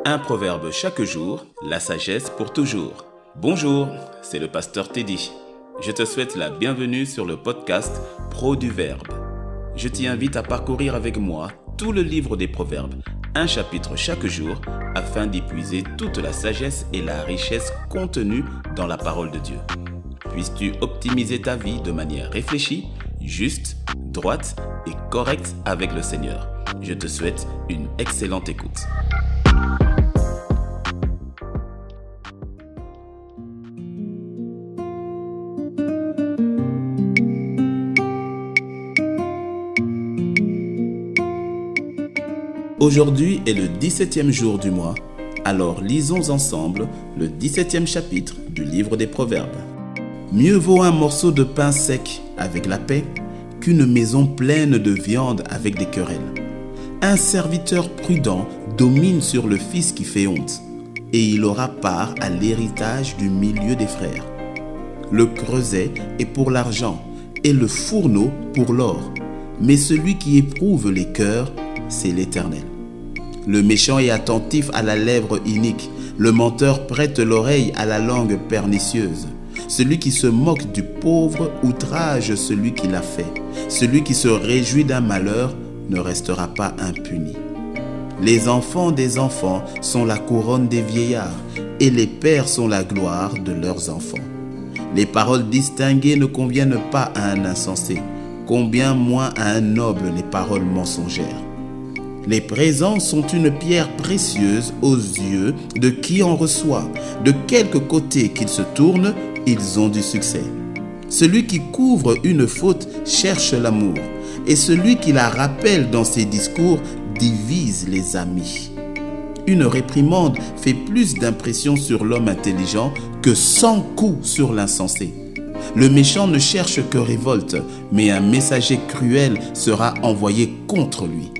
Un proverbe chaque jour, la sagesse pour toujours. Bonjour, c'est le pasteur Teddy. Je te souhaite la bienvenue sur le podcast Pro du Verbe. Je t'y invite à parcourir avec moi tout le livre des proverbes, un chapitre chaque jour, afin d'y puiser toute la sagesse et la richesse contenues dans la parole de Dieu. Puisses-tu optimiser ta vie de manière réfléchie, juste, droite et correcte avec le Seigneur. Je te souhaite une excellente écoute. Aujourd'hui est le 17e jour du mois, alors lisons ensemble le 17e chapitre du livre des Proverbes. Mieux vaut un morceau de pain sec avec la paix qu'une maison pleine de viande avec des querelles. Un serviteur prudent domine sur le fils qui fait honte, et il aura part à l'héritage du milieu des frères. Le creuset est pour l'argent, et le fourneau pour l'or, mais celui qui éprouve les cœurs, c'est l'Éternel. Le méchant est attentif à la lèvre inique, le menteur prête l'oreille à la langue pernicieuse. Celui qui se moque du pauvre outrage celui qui l'a fait. Celui qui se réjouit d'un malheur ne restera pas impuni. Les enfants des enfants sont la couronne des vieillards, et les pères sont la gloire de leurs enfants. Les paroles distinguées ne conviennent pas à un insensé, combien moins à un noble les paroles mensongères. Les présents sont une pierre précieuse aux yeux de qui en reçoit. De quelque côté qu'ils se tournent, ils ont du succès. Celui qui couvre une faute cherche l'amour, et celui qui la rappelle dans ses discours divise les amis. Une réprimande fait plus d'impression sur l'homme intelligent que 100 coups sur l'insensé. Le méchant ne cherche que révolte, mais un messager cruel sera envoyé contre lui.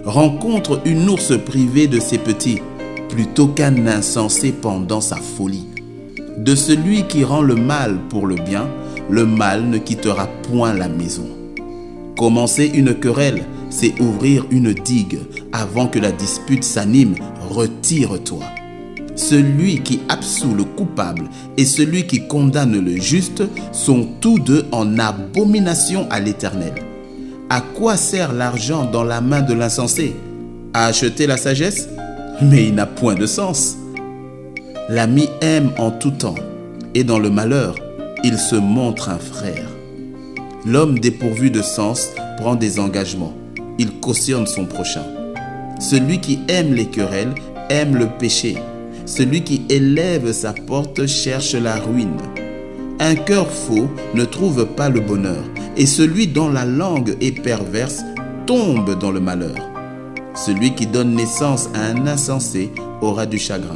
Rencontre une ours privée de ses petits, plutôt qu'un insensé pendant sa folie. De celui qui rend le mal pour le bien, le mal ne quittera point la maison. Commencer une querelle, c'est ouvrir une digue. Avant que la dispute s'anime, retire-toi. Celui qui absout le coupable et celui qui condamne le juste sont tous deux en abomination à l'Éternel. À quoi sert l'argent dans la main de l'insensé? À acheter la sagesse? Mais il n'a point de sens. L'ami aime en tout temps, et dans le malheur, il se montre un frère. L'homme dépourvu de sens prend des engagements. Il cautionne son prochain. Celui qui aime les querelles aime le péché. Celui qui élève sa porte cherche la ruine. Un cœur faux ne trouve pas le bonheur, et celui dont la langue est perverse tombe dans le malheur. Celui qui donne naissance à un insensé aura du chagrin.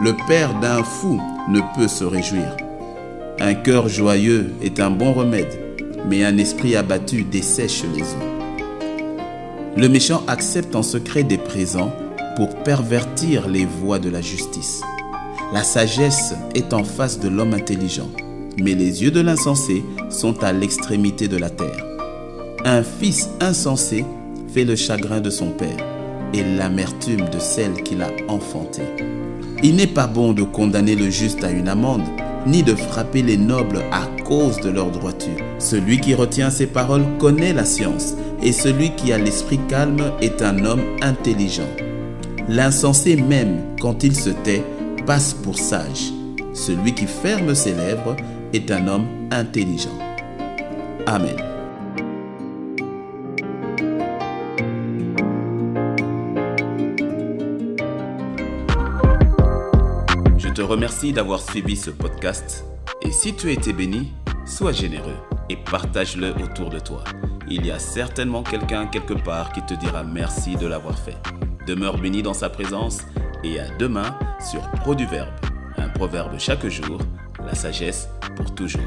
Le père d'un fou ne peut se réjouir. Un cœur joyeux est un bon remède, mais un esprit abattu dessèche les eaux. Le méchant accepte en secret des présents pour pervertir les voies de la justice. La sagesse est en face de l'homme intelligent, mais les yeux de l'insensé sont à l'extrémité de la terre. Un fils insensé fait le chagrin de son père et l'amertume de celle qui l'a enfanté. Il n'est pas bon de condamner le juste à une amende, ni de frapper les nobles à cause de leur droiture. Celui qui retient ses paroles connaît la science, et celui qui a l'esprit calme est un homme intelligent. L'insensé même, quand il se tait, passe pour sage. Celui qui ferme ses lèvres est un homme intelligent. Amen. Je te remercie d'avoir suivi ce podcast et si tu as été béni, sois généreux et partage-le autour de toi. Il y a certainement quelqu'un quelque part qui te dira merci de l'avoir fait. Demeure béni dans sa présence et à demain sur Pro du Verbe. Un proverbe chaque jour, la sagesse pour toujours.